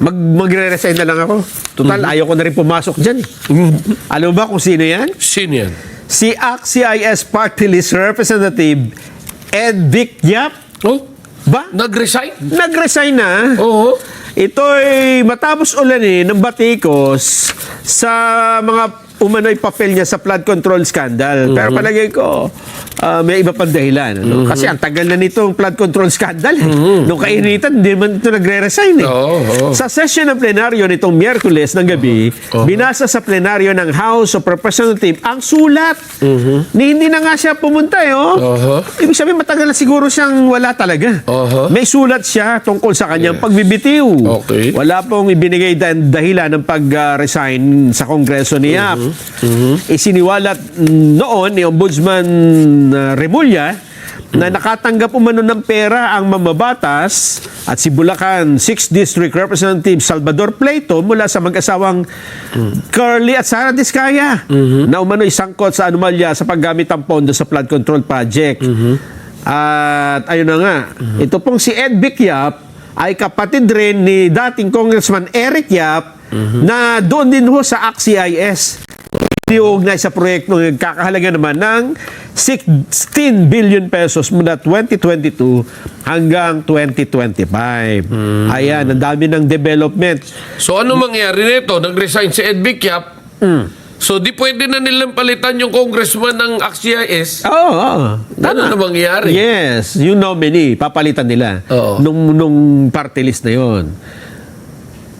magre-resign na lang ako. Total, ayaw ko na rin pumasok dyan. Alam mo ba kung sino yan? Sino yan? Si ACT-CIS Party List Representative Ed Vic Yap. Oh, Ba? nag-resign? Nag-resign na. Oo. Ito'y matapos ulanin ng batikos sa mga umano'y papel niya sa flood control scandal. Pero palagay ko, may iba pang dahilan. Ano? Kasi ang tagal na nitong flood control scandal. Nung kainitan, hindi man ito nagre-resign. Sa session ng plenaryo nitong Miyerkules ng gabi, binasa sa plenaryo ng House of Representatives ang sulat. Hindi na nga siya pumunta. Ibig sabihin, matagal na siguro siyang wala talaga. May sulat siya tungkol sa kanyang pagbibitiw. Okay. Wala pong ibinigay dahilan ng pag-resign sa Kongreso ni Yap. Isiniwalat noon ni Ombudsman Remulla na nakatanggap umano ng pera ang mamabatas at si Bulacan 6th District Representative Salvador Pleito mula sa mag-asawang Curly at Sara Diskaya na umano isangkot sa anomalya sa paggamit ng pondo sa flood control project. At ayun na nga, ito pong si Ed Vic Yap ay kapatid rin ni dating Congressman Eric Yap na doon din ho sa ACT-CIS. Iugnay sa proyekto ng kakahalaga naman ng 16 billion pesos mula 2022 hanggang 2025. Ayan, ang dami ng development. So, ano mangyari nito? Nag-resign si Ed Vic Yap. So, di pwede na nilang palitan yung congressman ng ACT-CIS. Oo. Ano na mangyari? Yes, yung nominee, papalitan nila. Oo. Nung party list na yon.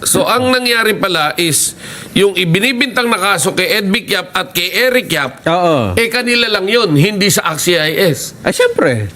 So, ang nangyari pala is, yung ibinibintang na kaso kay Ed Vic Yap at kay Eric Yap, Oo. kanila lang yun, hindi sa ACT-CIS. Ay, syempre.